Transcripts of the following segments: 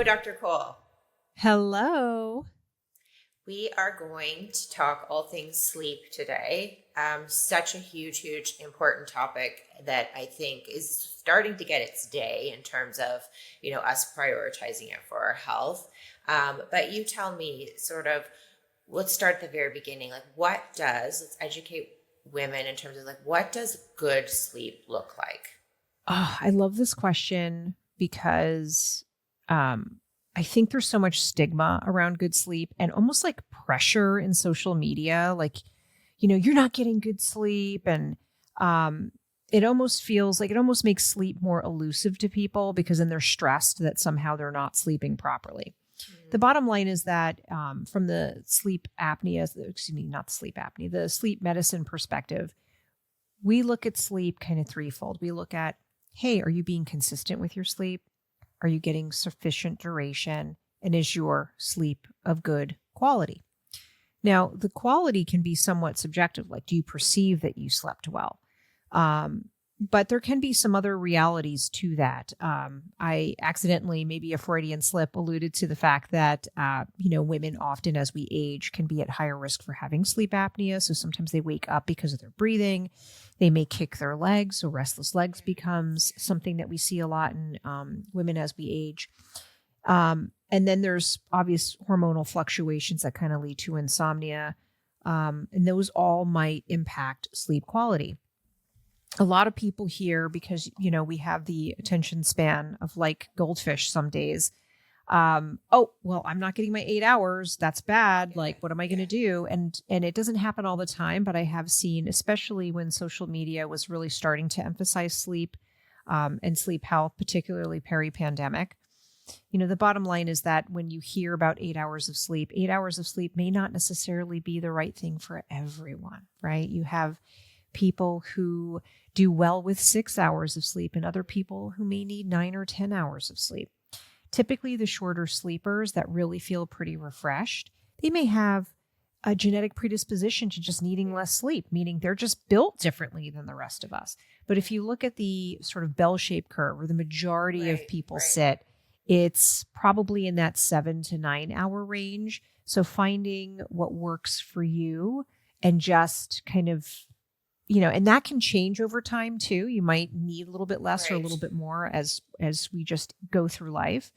Dr. Kole. Hello. We are going to talk all things sleep today. Such a huge, important topic that I think is starting to get its day in terms of, us prioritizing it for our health. But you tell me let's start at the very beginning. Let's educate women in terms of what does good sleep look like? Oh, I love this question because I think there's so much stigma around good sleep and almost like pressure in social media. You're not getting good sleep. And it almost makes sleep more elusive to people because then they're stressed that somehow they're not sleeping properly. The bottom line is that from the sleep the sleep medicine perspective, we look at sleep kind of threefold. We look at, hey, are you being consistent with your sleep? Are you getting sufficient duration? And is your sleep of good quality? Now, the quality can be somewhat subjective. Like, do you perceive that you slept well? But there can be some other realities to that. I accidentally, maybe a Freudian slip, alluded to the fact that, women often as we age can be at higher risk for having sleep apnea. So sometimes they wake up because of their breathing. They may kick their legs. So restless legs becomes something that we see a lot in women as we age. And then there's obvious hormonal fluctuations that kind of lead to insomnia. And those all might impact sleep quality. A lot of people here, because, we have the attention span of like goldfish some days. I'm not getting my 8 hours. That's bad. Like, what am I going to do? And it doesn't happen all the time, but I have seen, especially when social media was really starting to emphasize sleep and sleep health, particularly peri-pandemic. The bottom line is that when you hear about 8 hours of sleep may not necessarily be the right thing for everyone, right? You have people who do well with 6 hours of sleep and other people who may need 9 or 10 hours of sleep. Typically, the shorter sleepers that really feel pretty refreshed, they may have a genetic predisposition to just needing less sleep, meaning they're just built differently than the rest of us. But if you look at the sort of bell-shaped curve where the majority of people sit, it's probably in that 7 to 9 hour range. So finding what works for you and just kind of, and that can change over time too. You might need a little bit less or a little bit more as we just go through life,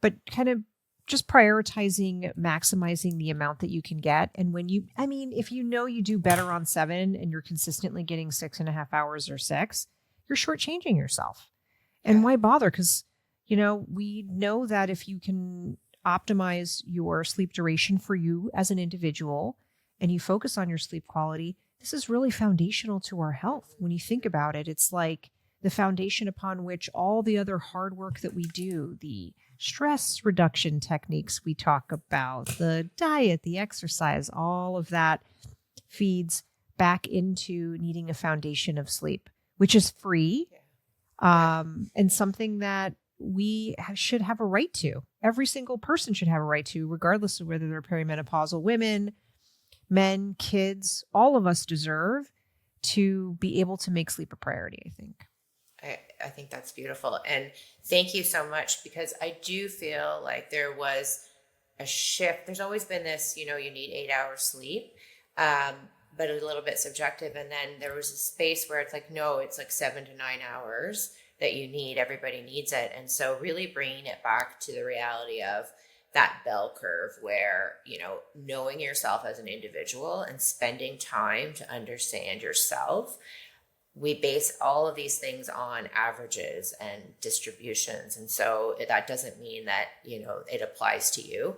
but kind of just prioritizing, maximizing the amount that you can get. And if you do better on 7 and you're consistently getting 6.5 hours or 6, you're shortchanging yourself. And why bother? Because, we know that if you can optimize your sleep duration for you as an individual and you focus on your sleep quality, this is really foundational to our health. When you think about it, it's like the foundation upon which all the other hard work that we do, the stress reduction techniques we talk about, the diet, the exercise, all of that feeds back into needing a foundation of sleep, which is free and something that we should have a right to. Every single person should have a right to, regardless of whether they're perimenopausal women, men, kids. All of us deserve to be able to make sleep a priority, I think. I think that's beautiful. And thank you so much, because I do feel like there was a shift. There's always been this, you need 8 hours sleep, but a little bit subjective. And then there was a space where it's like, no, it's like 7 to 9 hours that you need. Everybody needs it. And so really bringing it back to the reality of that bell curve where, knowing yourself as an individual and spending time to understand yourself. We base all of these things on averages and distributions. And so that doesn't mean that, it applies to you.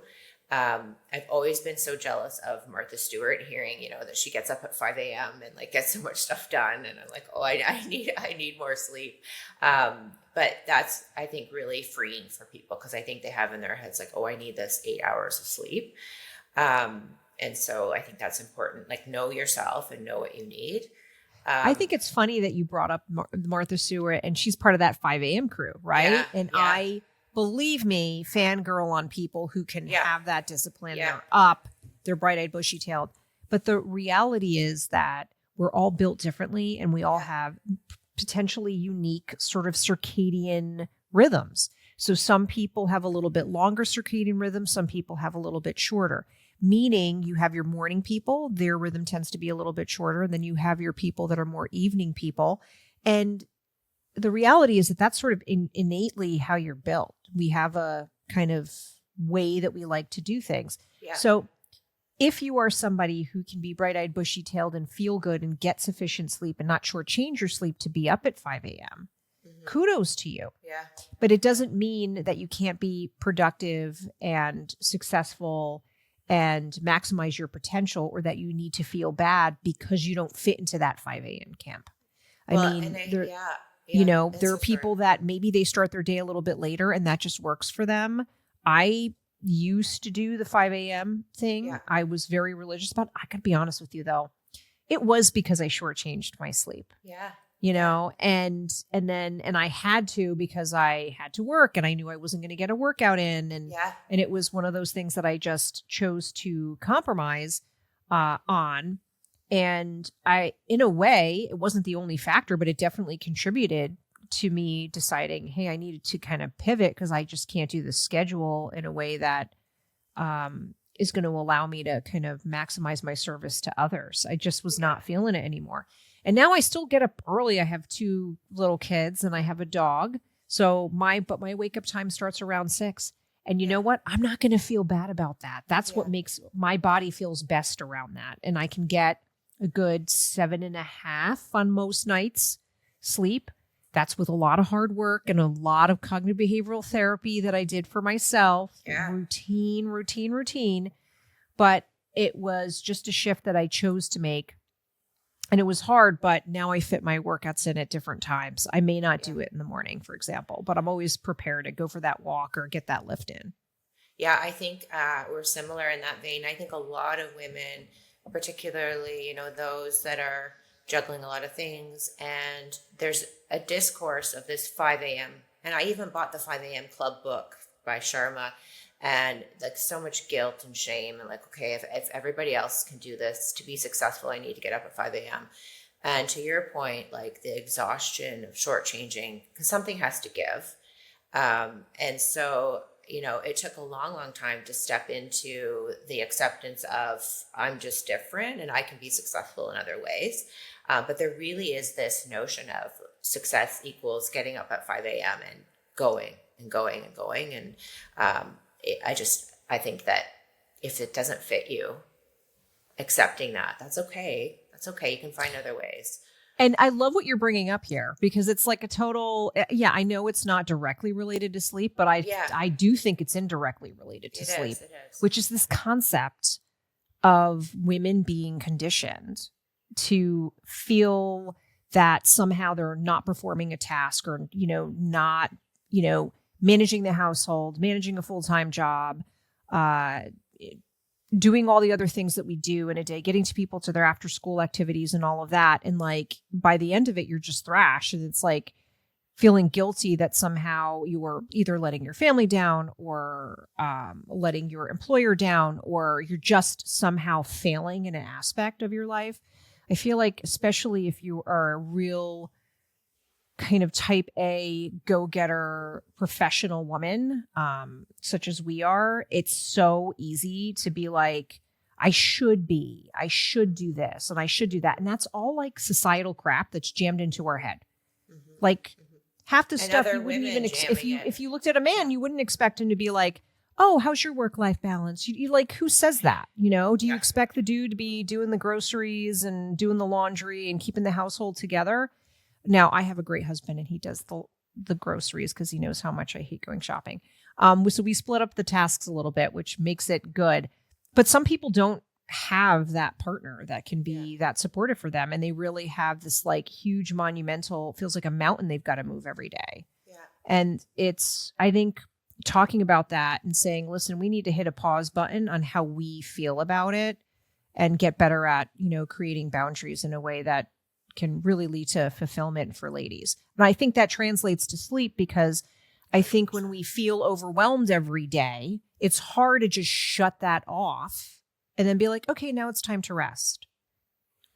I've always been so jealous of Martha Stewart, hearing, that she gets up at 5 a.m. and gets so much stuff done. And I'm like, oh, I need more sleep. But that's, I think, really freeing for people, because I think they have in their heads like, oh, I need this 8 hours of sleep. And so I think that's important. Know yourself and know what you need. I think it's funny that you brought up Martha Stewart, and she's part of that 5 a.m. crew, right? I, believe me, fangirl on people who can have that discipline. They're up, they're bright-eyed, bushy-tailed. But the reality is that we're all built differently, and we all have potentially unique sort of circadian rhythms. So some people have a little bit longer circadian rhythm. Some people have a little bit shorter, meaning you have your morning people, their rhythm tends to be a little bit shorter. And then you have your people that are more evening people. And the reality is that that's sort of innately how you're built. We have a kind of way that we like to do things. Yeah. So if you are somebody who can be bright-eyed, bushy-tailed and feel good and get sufficient sleep and not shortchange your sleep to be up at 5 a.m., kudos to you. Yeah. But it doesn't mean that you can't be productive and successful and maximize your potential, or that you need to feel bad because you don't fit into that 5 a.m. camp. You know, there are people that maybe they start their day a little bit later and that just works for them. I used to do the 5 a.m. thing. Yeah. I was very religious about it. I gotta be honest with you though. It was because I shortchanged my sleep. Yeah. You know, and I had to, because I had to work and I knew I wasn't going to get a workout in. And it was one of those things that I just chose to compromise on. And in a way, it wasn't the only factor, but it definitely contributed to me deciding, hey, I needed to kind of pivot because I just can't do the schedule in a way that is going to allow me to kind of maximize my service to others. I just was not feeling it anymore. And now I still get up early. I have 2 little kids and I have a dog. So my wake up time starts around 6. And you know what? I'm not going to feel bad about that. That's what makes my body feels best around that. And I can get a good 7.5 on most nights sleep. That's with a lot of hard work and a lot of cognitive behavioral therapy that I did for myself. Yeah. Routine. But it was just a shift that I chose to make. And it was hard, but now I fit my workouts in at different times. I may not do it in the morning, for example, but I'm always prepared to go for that walk or get that lift in. Yeah, I think we're similar in that vein. I think a lot of women, particularly, you know, those that are juggling a lot of things, and there's a discourse of this 5 a.m. And I even bought the 5 a.m. club book by Sharma, and like so much guilt and shame, and like, okay, if everybody else can do this to be successful, I need to get up at 5 a.m. And to your point, like the exhaustion of shortchanging, because something has to give. And so, you know, it took a long time to step into the acceptance of I'm just different and I can be successful in other ways. But there really is this notion of success equals getting up at 5 a.m. and going. And I think that if it doesn't fit you, accepting that's okay. That's okay. You can find other ways. And I love what you're bringing up here, because it's like a total, I know it's not directly related to sleep, but I do think it's indirectly related to sleep, which is this concept of women being conditioned to feel that somehow they're not performing a task, or, you know, not, you know, managing the household, managing a full-time job, doing all the other things that we do in a day, getting to people to their after school activities and all of that. And like, by the end of it, you're just thrashed. And it's like feeling guilty that somehow you were either letting your family down, or letting your employer down, or you're just somehow failing in an aspect of your life. I feel like, especially if you are a real kind of type A go-getter professional woman, such as we are, it's so easy to be like, I should do this and I should do that. And that's all like societal crap that's jammed into our head. Mm-hmm. Like half the stuff you wouldn't even, if you looked at a man, you wouldn't expect him to be like, oh, how's your work-life balance? You like, who says that? You know, do you expect the dude to be doing the groceries and doing the laundry and keeping the household together? Now, I have a great husband and he does the groceries because he knows how much I hate going shopping. So we split up the tasks a little bit, which makes it good. But some people don't have that partner that can be that supportive for them. And they really have this like huge monumental, feels like a mountain they've got to move every day. Yeah. And it's, I think, talking about that and saying, listen, we need to hit a pause button on how we feel about it and get better at, you know, creating boundaries in a way that can really lead to fulfillment for ladies. And I think that translates to sleep, because I think when we feel overwhelmed every day, it's hard to just shut that off and then be like, okay, now it's time to rest.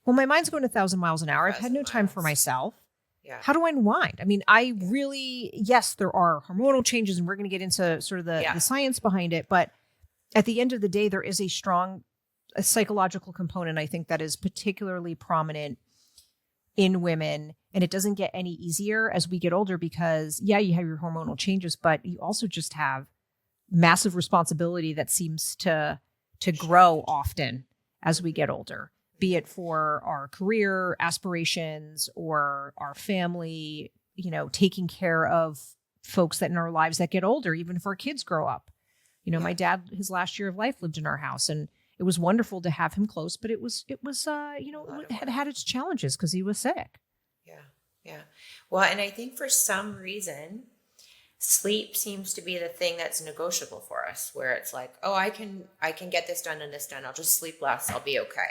Well, my mind's going 1,000 miles an hour. I've had no time for myself. Yeah. How do I unwind? I mean, I really, yes, there are hormonal changes, and we're going to get into sort of the science behind it. But at the end of the day, there is a strong psychological component, I think, that is particularly prominent in women. And it doesn't get any easier as we get older because, yeah, you have your hormonal changes, but you also just have massive responsibility that seems to grow often as we get older, be it for our career aspirations or our family, taking care of folks that in our lives that get older, even if our kids grow up. My dad, his last year of life lived in our house, and it was wonderful to have him close, but it had its challenges because he was sick. Yeah. Well, and I think for some reason, sleep seems to be the thing that's negotiable for us, where it's like, oh, I can get this done and this done. I'll just sleep less. I'll be okay.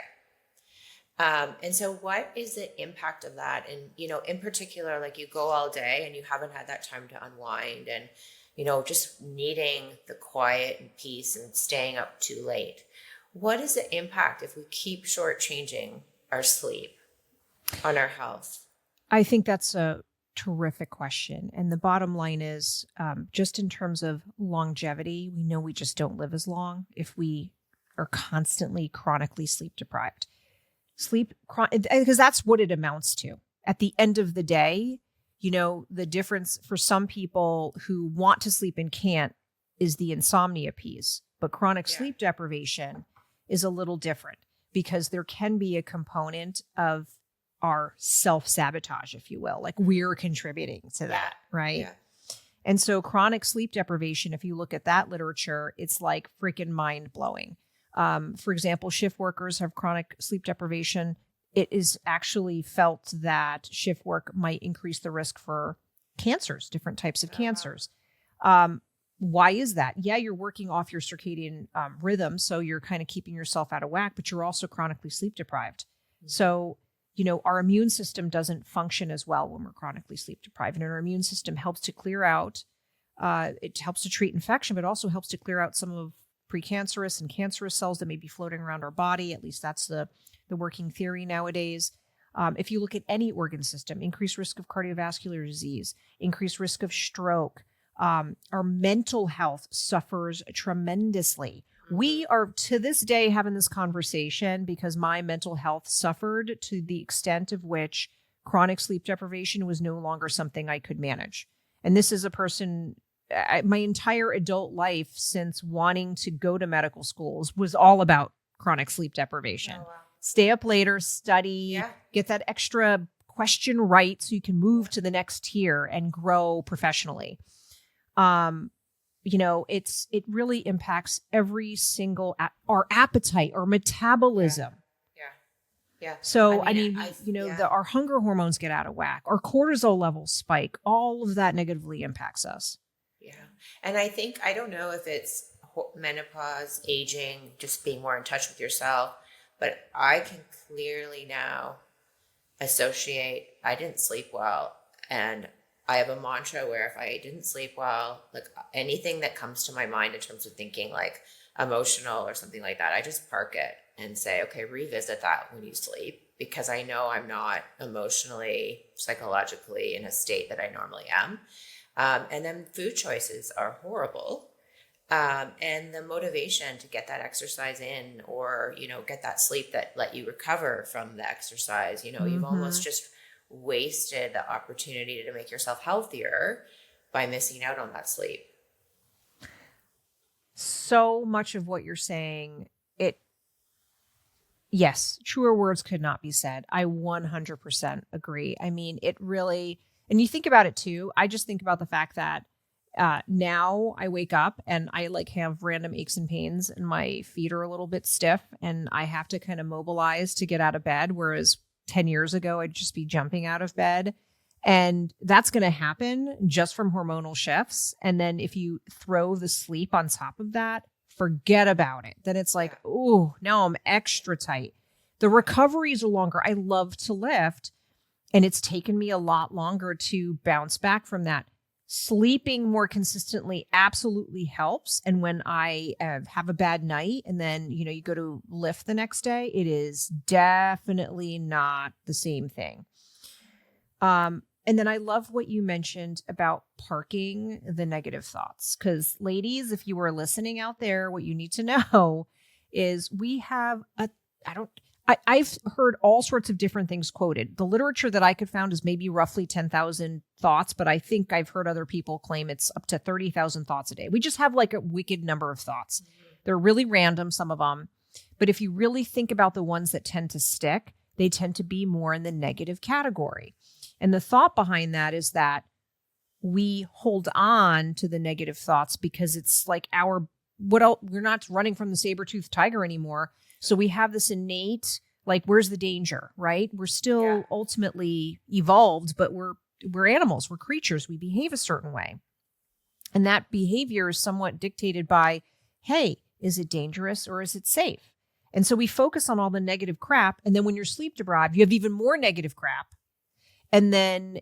And so what is the impact of that? And, in particular, like you go all day and you haven't had that time to unwind and, just needing the quiet and peace and staying up too late. What is the impact if we keep shortchanging our sleep on our health? I think that's a terrific question. And the bottom line is, just in terms of longevity, we know we just don't live as long if we are constantly chronically sleep deprived. Because that's what it amounts to. At the end of the day, the difference for some people who want to sleep and can't is the insomnia piece. But chronic sleep deprivation is a little different because there can be a component of our self-sabotage, if you will, like we're contributing to that, right? Yeah. And so chronic sleep deprivation, if you look at that literature, it's like freaking mind-blowing. For example, shift workers have chronic sleep deprivation. It is actually felt that shift work might increase the risk for cancers, different types of cancers. Why is that? Yeah, you're working off your circadian rhythm, so you're kind of keeping yourself out of whack, but you're also chronically sleep deprived. Mm-hmm. So, our immune system doesn't function as well when we're chronically sleep deprived. And our immune system helps to clear out, it helps to treat infection, but also helps to clear out some of precancerous and cancerous cells that may be floating around our body. At least that's the working theory nowadays. If you look at any organ system, increased risk of cardiovascular disease, increased risk of stroke. Our mental health suffers tremendously. We are to this day having this conversation because my mental health suffered to the extent of which chronic sleep deprivation was no longer something I could manage. And this is a person, my entire adult life since wanting to go to medical schools was all about chronic sleep deprivation. Oh, wow. Stay up later, study, get that extra question right so you can move to the next tier and grow professionally. It really impacts every single, our appetite, our metabolism. Yeah. So, our hunger hormones get out of whack, our cortisol levels spike, all of that negatively impacts us. Yeah. And I don't know if it's menopause, aging, just being more in touch with yourself, but I can clearly now associate, I didn't sleep well, and I have a mantra where if I didn't sleep well, like anything that comes to my mind in terms of thinking like emotional or something like that, I just park it and say, okay, revisit that when you sleep, because I know I'm not emotionally, psychologically in a state that I normally am. And then food choices are horrible. And the motivation to get that exercise in or, get that sleep that let you recover from the exercise, you've almost just wasted the opportunity to make yourself healthier by missing out on that sleep. So much of what you're saying, yes, truer words could not be said. I 100% agree. I mean, it really, and you think about it too. I just think about the fact that now I wake up and I have random aches and pains and my feet are a little bit stiff and I have to kind of mobilize to get out of bed. Whereas 10 years ago, I'd just be jumping out of bed. And that's going to happen just from hormonal shifts. And then if you throw the sleep on top of that, forget about it. Then it's like, ooh, now I'm extra tight. The recoveries are longer. I love to lift, and it's taken me a lot longer to bounce back from that. Sleeping more consistently absolutely helps. And when I have a bad night and then, you go to lift the next day, it is definitely not the same thing. And then I love what you mentioned about parking the negative thoughts. Because ladies, if you are listening out there, what you need to know is we have I've heard all sorts of different things quoted. The literature that I could found is maybe roughly 10,000 thoughts, but I think I've heard other people claim it's up to 30,000 thoughts a day. We just have like a wicked number of thoughts. They're really random, some of them. But if you really think about the ones that tend to stick, they tend to be more in the negative category. And the thought behind that is that we hold on to the negative thoughts because it's like we're not running from the saber-toothed tiger anymore. So we have this innate, like, where's the danger, right? We're still ultimately evolved, but we're animals, we're creatures, we behave a certain way. And that behavior is somewhat dictated by, hey, is it dangerous or is it safe? And so we focus on all the negative crap. And then when you're sleep deprived, you have even more negative crap. And then,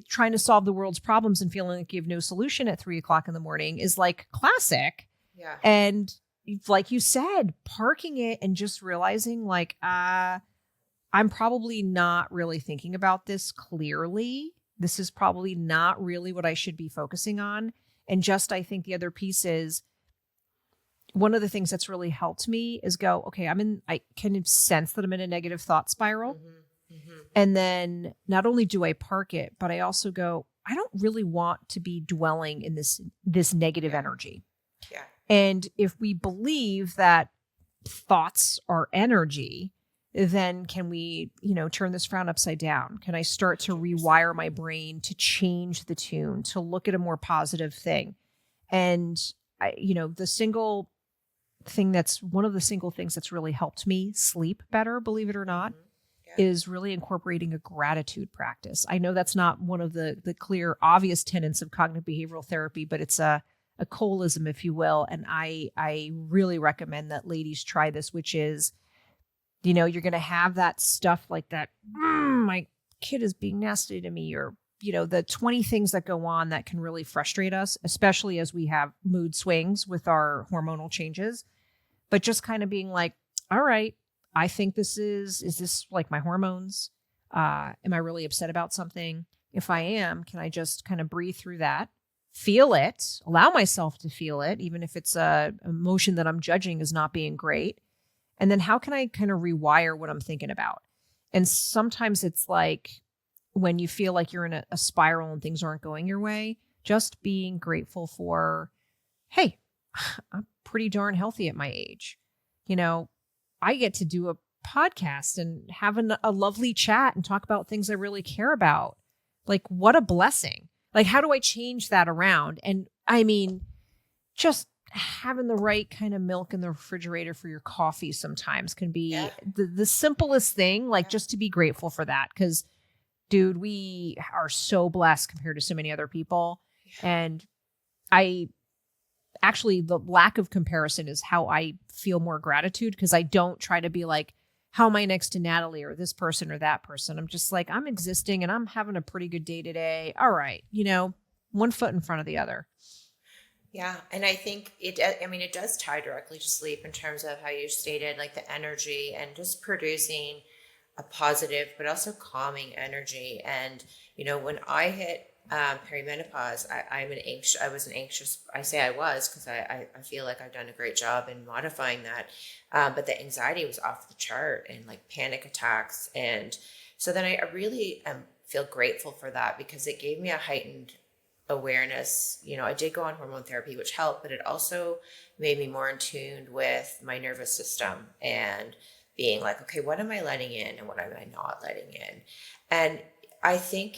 trying to solve the world's problems and feeling like you have no solution at 3:00 in the morning is like classic. Yeah. And like you said, parking it and just realizing like, I'm probably not really thinking about this clearly. This is probably not really what I should be focusing on. And just, I think the other piece is, one of the things that's really helped me is go, okay, I can sense that I'm in a negative thought spiral. Mm-hmm. Mm-hmm. And then not only do I park it, but I also go, I don't really want to be dwelling in this negative energy. Yeah. And if we believe that thoughts are energy, then can we, turn this frown upside down? Can I start to rewire my brain to change the tune, to look at a more positive thing? And one of the single things that's really helped me sleep better, believe it or not, is really incorporating a gratitude practice. I know that's not one of the clear, obvious tenets of cognitive behavioral therapy, but it's a Koleism, if you will. And I really recommend that ladies try this, which is, you're going to have that stuff like that. My kid is being nasty to me, or, the 20 things that go on that can really frustrate us, especially as we have mood swings with our hormonal changes. But just kind of being like, all right, I think is this like my hormones? Am I really upset about something? If I am, can I just kind of breathe through that? Feel it, allow myself to feel it, even if it's a emotion that I'm judging as not being great. And then how can I kind of rewire what I'm thinking about? And sometimes it's like when you feel like you're in a spiral and things aren't going your way, just being grateful for, hey, I'm pretty darn healthy at my age. I get to do a podcast and have a lovely chat and talk about things I really care about. Like, what a blessing. Like, how do I change that around? And I mean, just having the right kind of milk in the refrigerator for your coffee sometimes can be the simplest thing, like just to be grateful for that. Because, dude, we are so blessed compared to so many other people. And the lack of comparison is how I feel more gratitude, because I don't try to be like, how am I next to Natalie or this person or that person? I'm just like, I'm existing and I'm having a pretty good day today. All right. One foot in front of the other. Yeah. And I think it does tie directly to sleep in terms of how you stated, like the energy and just producing a positive, but also calming energy. And, when I hit perimenopause, I was an anxious, I say I was, because I feel like I've done a great job in modifying that. But the anxiety was off the chart and like panic attacks. And so then I really feel grateful for that, because it gave me a heightened awareness. I did go on hormone therapy, which helped, but it also made me more in tune with my nervous system and being like, okay, what am I letting in and what am I not letting in? And I think,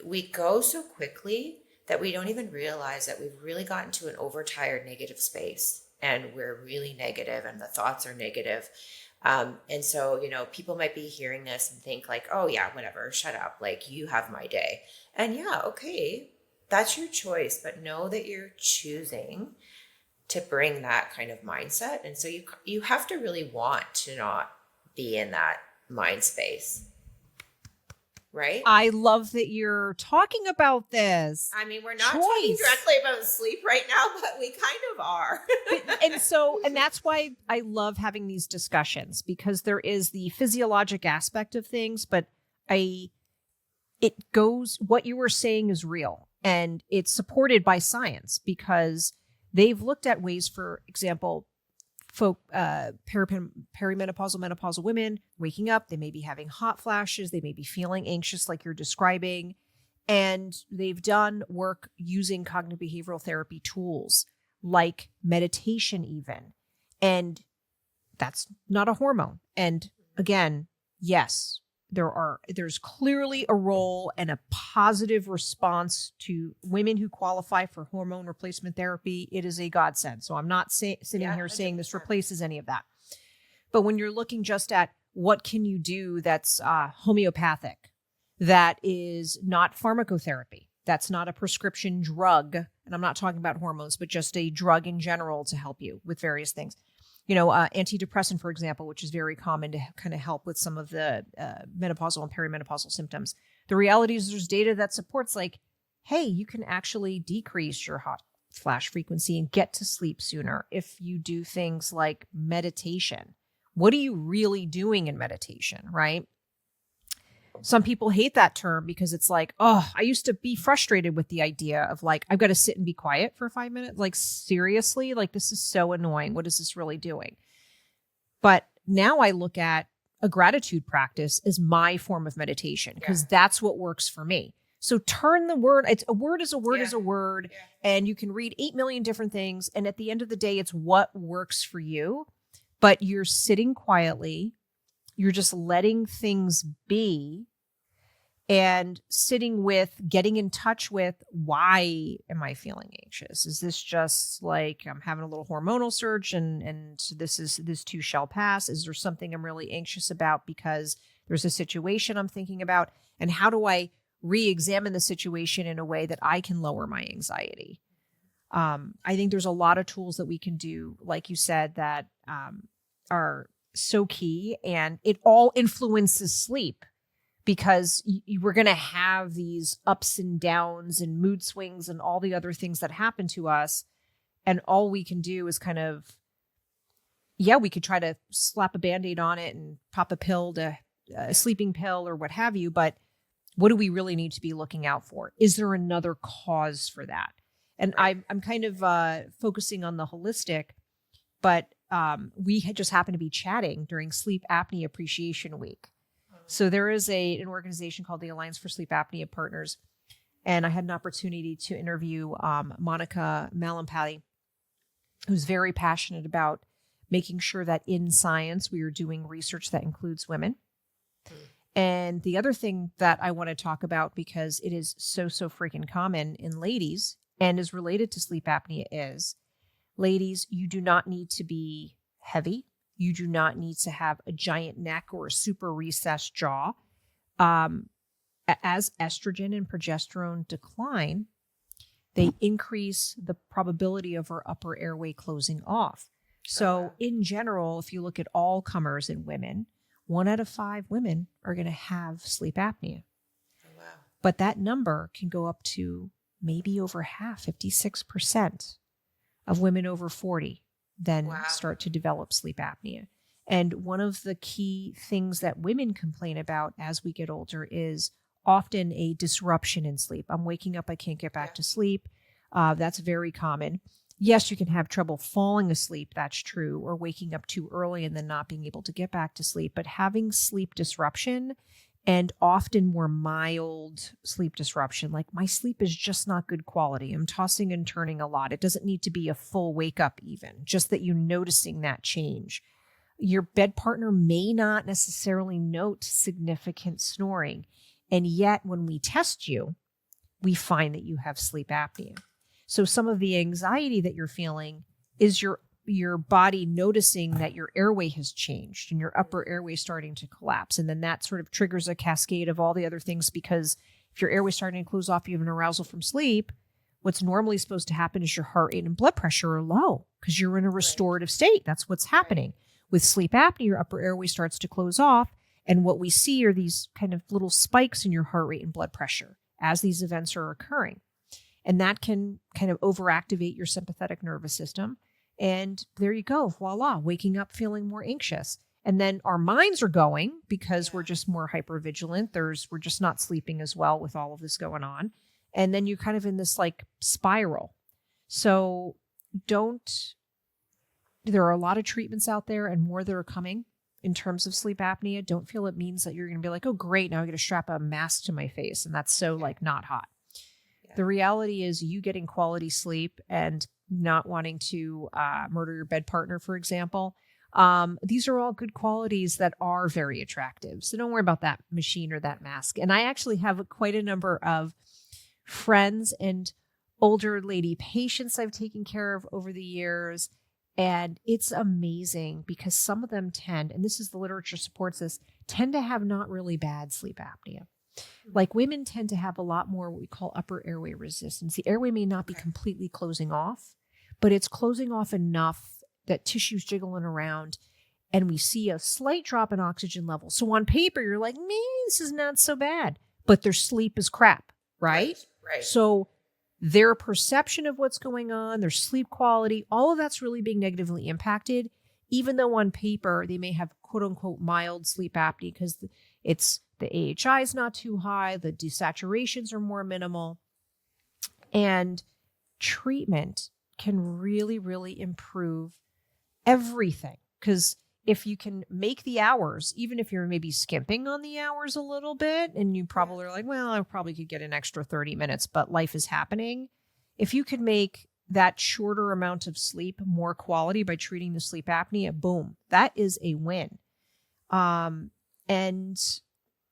we go so quickly that we don't even realize that we've really gotten to an overtired negative space, and we're really negative and the thoughts are negative. And so, people might be hearing this and think like, oh yeah, whatever, shut up. Like, you have my day. And yeah, okay, that's your choice, but know that you're choosing to bring that kind of mindset. And so you have to really want to not be in that mind space. Right? I love that you're talking about this. I mean, we're not talking directly about sleep right now, but we kind of are. and that's why I love having these discussions, because there is the physiologic aspect of things, but what you were saying is real, and it's supported by science because they've looked at ways, for example, perimenopausal, menopausal women waking up, they may be having hot flashes, they may be feeling anxious like you're describing. And they've done work using cognitive behavioral therapy tools like meditation even. And that's not a hormone. And again, yes, there's clearly a role and a positive response to women who qualify for hormone replacement therapy. It is a godsend. So I'm not sitting here saying this replaces any of that. But when you're looking just at what can you do that's homeopathic, that is not pharmacotherapy, that's not a prescription drug, and I'm not talking about hormones, but just a drug in general to help you with various things. Antidepressant, for example, which is very common to kind of help with some of the menopausal and perimenopausal symptoms. The reality is there's data that supports like, hey, you can actually decrease your hot flash frequency and get to sleep sooner if you do things like meditation. What are you really doing in meditation, right? Some people hate that term because it's like, oh, I used to be frustrated with the idea of like, I've got to sit and be quiet for 5 minutes. Like, seriously, like this is so annoying. What is this really doing? But now I look at a gratitude practice as my form of meditation because that's what works for me. So turn the word, a word is a word is a word, and you can read 8 million different things. And at the end of the day, it's what works for you, but you're sitting quietly. You're just letting things be and sitting with, getting in touch with, why am I feeling anxious? Is this just like I'm having a little hormonal surge and this too shall pass? Is there something I'm really anxious about because there's a situation I'm thinking about? And how do I re-examine the situation in a way that I can lower my anxiety? I think there's a lot of tools that we can do, like you said, that are so key, and it all influences sleep because we're going to have these ups and downs and mood swings and all the other things that happen to us. And all we can do is kind of, we could try to slap a Band-Aid on it and pop a sleeping pill or what have you. But what do we really need to be looking out for? Is there another cause for that? And I'm kind of focusing on the holistic, but we had just happened to be chatting during Sleep Apnea Appreciation Week. So there is an organization called the Alliance for Sleep Apnea Partners. And I had an opportunity to interview Monica Malampati, who's very passionate about making sure that in science, we are doing research that includes women. And the other thing that I want to talk about, because it is so freaking common in ladies and is related to sleep apnea, is ladies, you do not need to be heavy. You do not need to have a giant neck or a super recessed jaw. As estrogen and progesterone decline, they increase the probability of our upper airway closing off. So in general, if you look at all comers in women, 1 out of 5 women are going to have sleep apnea. Oh, wow. But that number can go up to maybe over half, 56% of women over 40 then start to develop sleep apnea. And one of the key things that women complain about as we get older is often a disruption in sleep. I'm waking up, I can't get back to sleep. That's very common. Yes, you can have trouble falling asleep. That's true. Or waking up too early and then not being able to get back to sleep. But having sleep disruption, and often more mild sleep disruption, like my sleep is just not good quality. I'm tossing and turning a lot. It doesn't need to be a full wake up even, just that you're noticing that change. Your bed partner may not necessarily note significant snoring. And yet when we test you, we find that you have sleep apnea. So some of the anxiety that you're feeling is your body noticing that your airway has changed and your upper airway starting to collapse. And then that sort of triggers a cascade of all the other things, because if your airway starting to close off, you have an arousal from sleep. What's normally supposed to happen is your heart rate and blood pressure are low because you're in a restorative state. That's what's happening. With sleep apnea, your upper airway starts to close off. And what we see are these kind of little spikes in your heart rate and blood pressure as these events are occurring. And that can kind of overactivate your sympathetic nervous system. And there you go, voila, waking up feeling more anxious. And then our minds are going because we're just more hypervigilant. We're just not sleeping as well with all of this going on. And then you're kind of in this like spiral. So there are a lot of treatments out there and more that are coming in terms of sleep apnea. Don't feel it means that you're going to be like, oh, great, now I got to strap a mask to my face. And that's so like not hot. Yeah. The reality is you getting quality sleep and not wanting to murder your bed partner, for example. These are all good qualities that are very attractive. So don't worry about that machine or that mask. And I actually have quite a number of friends and older lady patients I've taken care of over the years. And it's amazing because some of them tend, and this is the literature supports this, tend to have not really bad sleep apnea. Like women tend to have a lot more what we call upper airway resistance. The airway may not be completely closing off, but it's closing off enough that tissue's jiggling around and we see a slight drop in oxygen level. So on paper, you're like, man, this is not so bad, but their sleep is crap, right? Right. So their perception of what's going on, their sleep quality, all of that's really being negatively impacted, even though on paper they may have quote unquote mild sleep apnea because the AHI is not too high, the desaturations are more minimal. And treatment can really, really improve everything. Because if you can make the hours, even if you're maybe skimping on the hours a little bit, and you probably are like, well, I probably could get an extra 30 minutes, but life is happening. If you could make that shorter amount of sleep more quality by treating the sleep apnea, boom, that is a win. And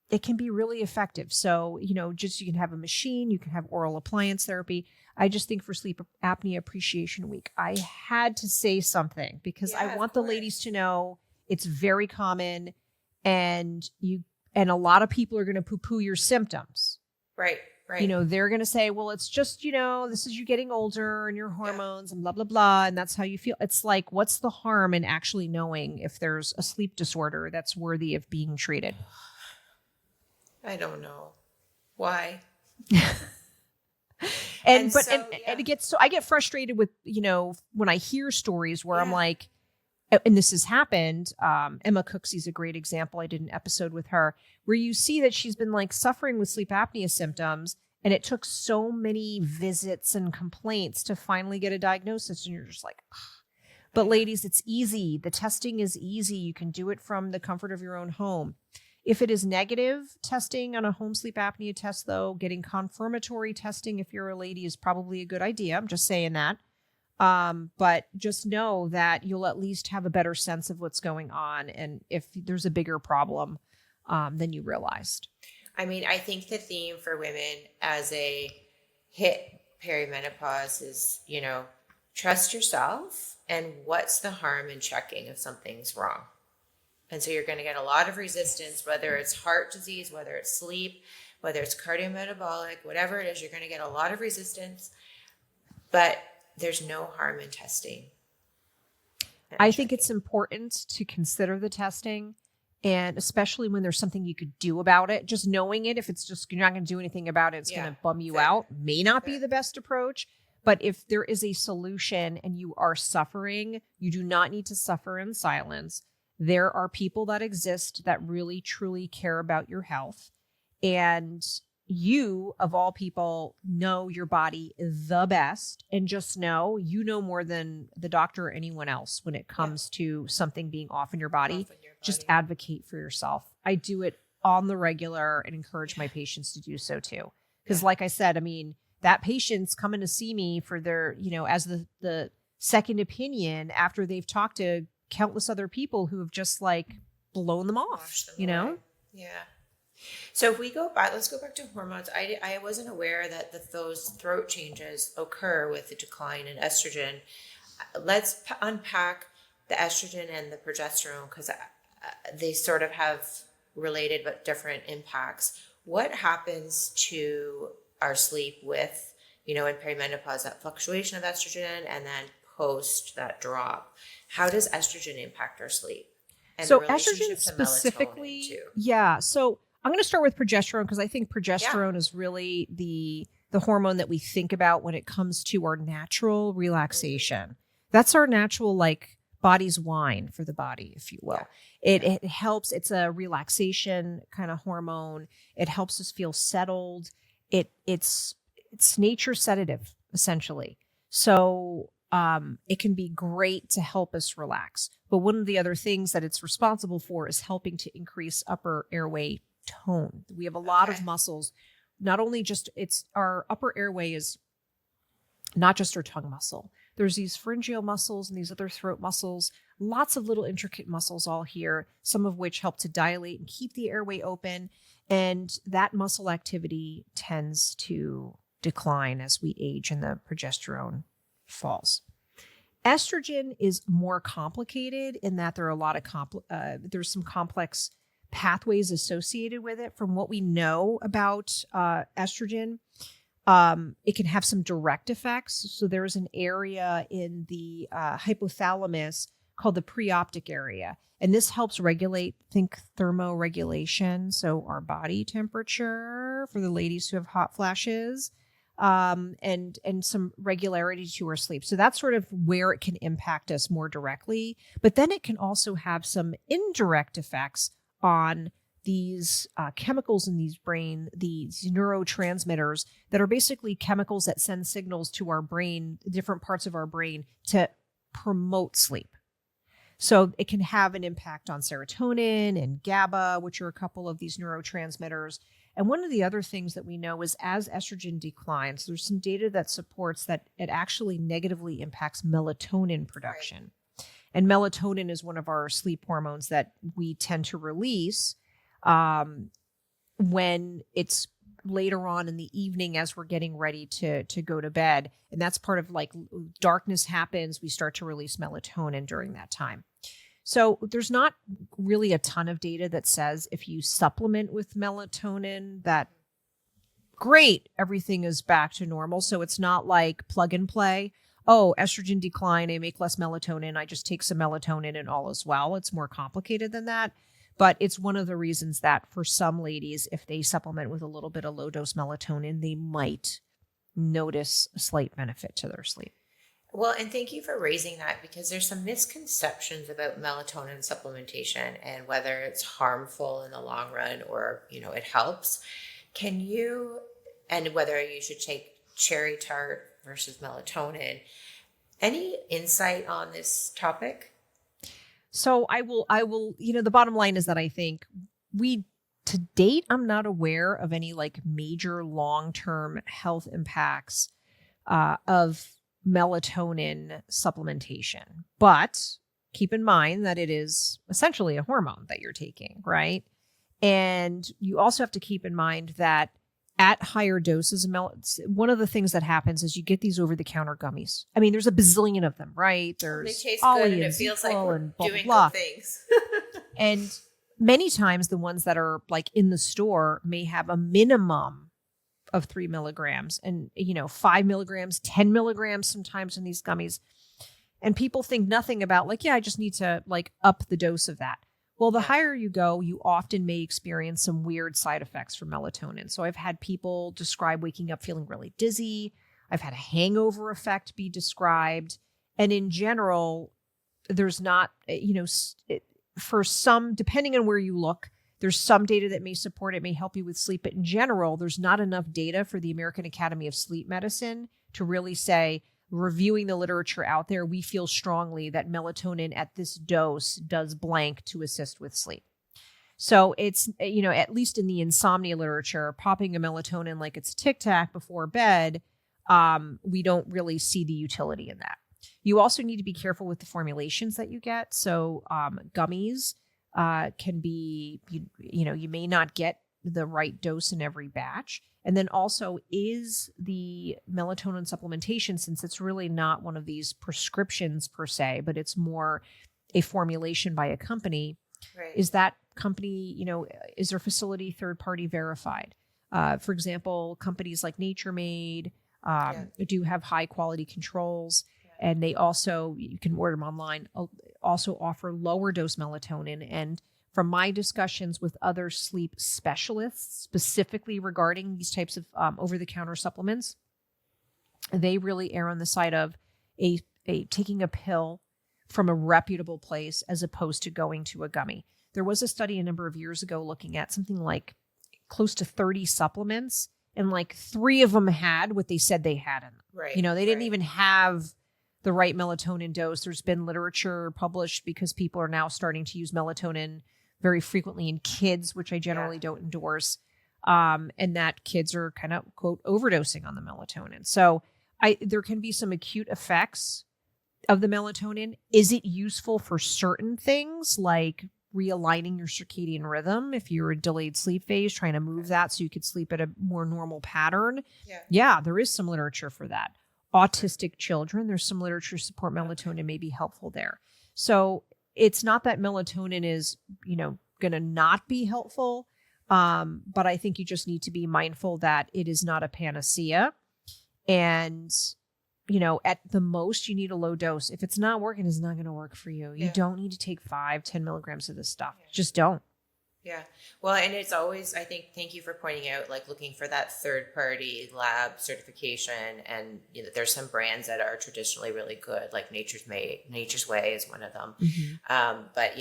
it can be really effective. So, you can have a machine, you can have oral appliance therapy. I just think for Sleep Apnea Appreciation Week, I had to say something because I want the ladies to know it's very common and a lot of people are going to poo-poo your symptoms. Right. They're going to say, well, it's just, this is you getting older and your hormones and blah, blah, blah. And that's how you feel. It's like, what's the harm in actually knowing if there's a sleep disorder that's worthy of being treated? I don't know. Why? And it gets so I get frustrated with, when I hear stories where I'm like, and this has happened. Emma Cooksey's a great example. I did an episode with her where you see that she's been like suffering with sleep apnea symptoms. And it took so many visits and complaints to finally get a diagnosis. And you're just like, ugh. But ladies, it's easy. The testing is easy. You can do it from the comfort of your own home. If it is negative testing on a home sleep apnea test, though, getting confirmatory testing if you're a lady is probably a good idea. I'm just saying that. But just know that you'll at least have a better sense of what's going on and if there's a bigger problem than you realized. I mean, I think the theme for women as a hit perimenopause is, trust yourself and what's the harm in checking if something's wrong. And so you're going to get a lot of resistance, whether it's heart disease, whether it's sleep, whether it's cardiometabolic, whatever it is, you're going to get a lot of resistance, but there's no harm in testing. I think it's important to consider the testing, and especially when there's something you could do about it. Just knowing it, if it's just you're not going to do anything about it, it's going to bum you out, may not be the best approach. But if there is a solution and you are suffering, you do not need to suffer in silence. There are people that exist that really, truly care about your health. And you, of all people, know your body the best. And just know, you know more than the doctor or anyone else when it comes to something being off in your body. Just advocate for yourself. I do it on the regular and encourage my patients to do so too. Because like I said, I mean, that patient's coming to see me for their, as the second opinion after they've talked to countless other people who have just like blown them off, Yeah. So if we go back, let's go back to hormones. I wasn't aware that those throat changes occur with the decline in estrogen. Let's unpack the estrogen and the progesterone because they sort of have related but different impacts. What happens to our sleep with, in perimenopause, that fluctuation of estrogen and then post that drop? How does estrogen impact our sleep? And so estrogen specifically, so I'm going to start with progesterone because I think progesterone is really the hormone that we think about when it comes to our natural relaxation. That's our natural, like, body's wine for the body, if you will. It helps. It's a relaxation kind of hormone. It helps us feel settled. It's nature's sedative, essentially. So it can be great to help us relax. But one of the other things that it's responsible for is helping to increase upper airway tone. We have a lot of muscles. Not only just our upper airway is not just our tongue muscle. There's these pharyngeal muscles and these other throat muscles, lots of little intricate muscles all here, some of which help to dilate and keep the airway open. And that muscle activity tends to decline as we age and the progesterone falls. Estrogen is more complicated in that there are a lot of there's some complex pathways associated with it. From what we know about estrogen, it can have some direct effects. So there's an area in the hypothalamus called the preoptic area. And this helps regulate, think thermoregulation. So our body temperature for the ladies who have hot flashes, and some regularity to our sleep. So that's sort of where it can impact us more directly. But then it can also have some indirect effects on these chemicals in these neurotransmitters that are basically chemicals that send signals to our brain, different parts of our brain, to promote sleep. So it can have an impact on serotonin and GABA, which are a couple of these neurotransmitters. And one of the other things that we know is as estrogen declines, there's some data that supports that it actually negatively impacts melatonin production. Right. And melatonin is one of our sleep hormones that we tend to release when it's later on in the evening as we're getting ready to go to bed. And that's part of like darkness happens. We start to release melatonin during that time. So there's not really a ton of data that says if you supplement with melatonin that great, everything is back to normal. So it's not like plug and play. Oh, estrogen decline, I make less melatonin. I just take some melatonin and all is well. It's more complicated than that. But it's one of the reasons that for some ladies, if they supplement with a little bit of low dose melatonin, they might notice a slight benefit to their sleep. Well, and thank you for raising that because there's some misconceptions about melatonin supplementation and whether it's harmful in the long run or, it helps. And whether you should take cherry tart versus melatonin. Any insight on this topic? So I will, the bottom line is that I think to date, I'm not aware of any like major long-term health impacts of melatonin supplementation, but keep in mind that it is essentially a hormone that you're taking, right? And you also have to keep in mind that at higher doses of melatonin, one of the things that happens is you get these over-the-counter gummies. I mean, there's a bazillion of them, right? There's they taste good and it feels like we're doing good things. And many times the ones that are like in the store may have a minimum of 3 milligrams and, 5 milligrams, 10 milligrams sometimes in these gummies. And people think nothing about like, yeah, I just need to like up the dose of that. Well, the higher you go, you often may experience some weird side effects from melatonin. So I've had people describe waking up feeling really dizzy. I've had a hangover effect be described. And in general, there's not, for some, depending on where you look, there's some data that may support it, may help you with sleep. But in general, there's not enough data for the American Academy of Sleep Medicine to really say, reviewing the literature out there, we feel strongly that melatonin at this dose does blank to assist with sleep. So it's, at least in the insomnia literature, popping a melatonin like it's Tic Tac before bed, we don't really see the utility in that. You also need to be careful with the formulations that you get. So gummies can be, you may not get the right dose in every batch. And then also is the melatonin supplementation, since it's really not one of these prescriptions per se, but it's more a formulation by a company. Right. Is that company, is their facility third-party verified? For example, companies like Nature Made do have high quality controls. Yeah. And they also, you can order them online, also offer lower dose melatonin. And from my discussions with other sleep specialists, specifically regarding these types of over-the-counter supplements, they really err on the side of a taking a pill from a reputable place as opposed to going to a gummy. there was a study a number of years ago looking at something like close to 30 supplements, and like 3 of them had what they said they had in them. Right. They didn't even have the right melatonin dose. There's been literature published because people are now starting to use melatonin very frequently in kids, which I generally don't endorse. And that kids are kind of, quote, overdosing on the melatonin. So there can be some acute effects of the melatonin. Is it useful for certain things like realigning your circadian rhythm? If you're a delayed sleep phase, trying to move that so you could sleep at a more normal pattern. Yeah, there is some literature for that. Autistic children, there's some literature to support melatonin may be helpful there. So it's not that melatonin is, going to not be helpful. But I think you just need to be mindful that it is not a panacea. And, at the most you need a low dose. If it's not working, it's not going to work for you. You don't need to take 5-10 milligrams of this stuff. Just don't. Yeah. Well, and it's always, I think, thank you for pointing out, like looking for that third party lab certification. And, there's some brands that are traditionally really good, like Nature's Way is one of them. But,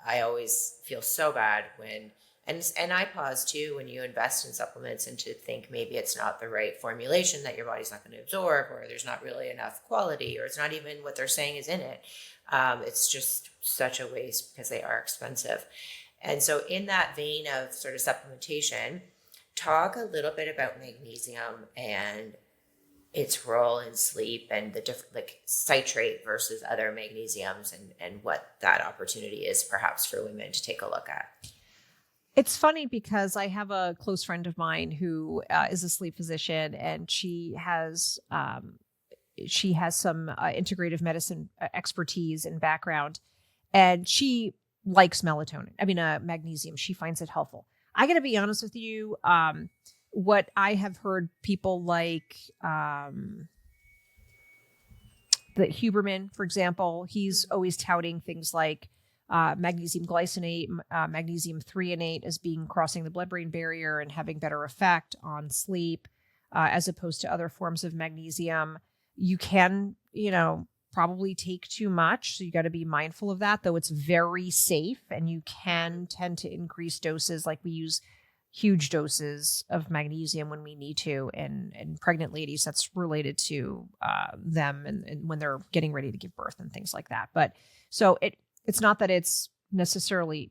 I always feel so bad when, and I pause too, when you invest in supplements and to think maybe it's not the right formulation that your body's not going to absorb, or there's not really enough quality, or it's not even what they're saying is in it. It's just such a waste because they are expensive. And so in that vein of sort of supplementation, talk a little bit about magnesium and its role in sleep and the different, like citrate versus other magnesiums, and what that opportunity is perhaps for women to take a look at. It's funny because I have a close friend of mine who is a sleep physician, and she has some integrative medicine expertise and background, and she likes magnesium. She finds it helpful. I got to be honest with you. What I have heard people like, the Huberman, for example, he's always touting things like magnesium glycinate, magnesium threonate as being crossing the blood-brain barrier and having better effect on sleep, as opposed to other forms of magnesium. You can, probably take too much. So you got to be mindful of that, though it's very safe, and you can tend to increase doses. Like we use huge doses of magnesium when we need to. And pregnant ladies, that's related to them and when they're getting ready to give birth and things like that. But so it's not that it's necessarily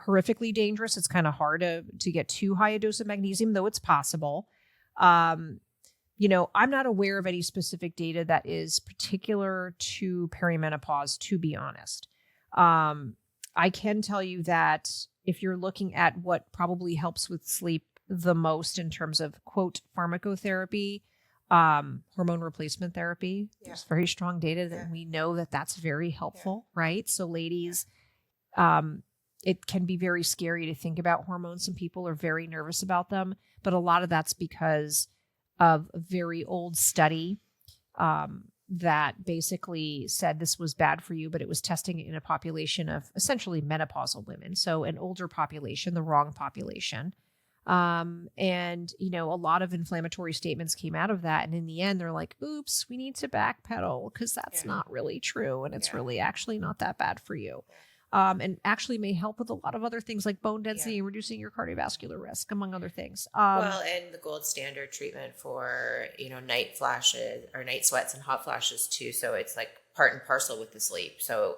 horrifically dangerous. It's kind of hard to get too high a dose of magnesium, though it's possible. I'm not aware of any specific data that is particular to perimenopause, to be honest. I can tell you that if you're looking at what probably helps with sleep the most in terms of, quote, pharmacotherapy, hormone replacement therapy, there's very strong data that we know that that's very helpful, right? So ladies, it can be very scary to think about hormones. Some people are very nervous about them, but a lot of that's because of a very old study that basically said this was bad for you, but it was testing it in a population of essentially menopausal women. So an older population, the wrong population. And, a lot of inflammatory statements came out of that. And in the end, they're like, oops, we need to backpedal because that's not really true. And it's really actually not that bad for you. And actually may help with a lot of other things like bone density and reducing your cardiovascular risk, among other things. Well, and the gold standard treatment for, night flashes or night sweats and hot flashes too. So it's like part and parcel with the sleep. So,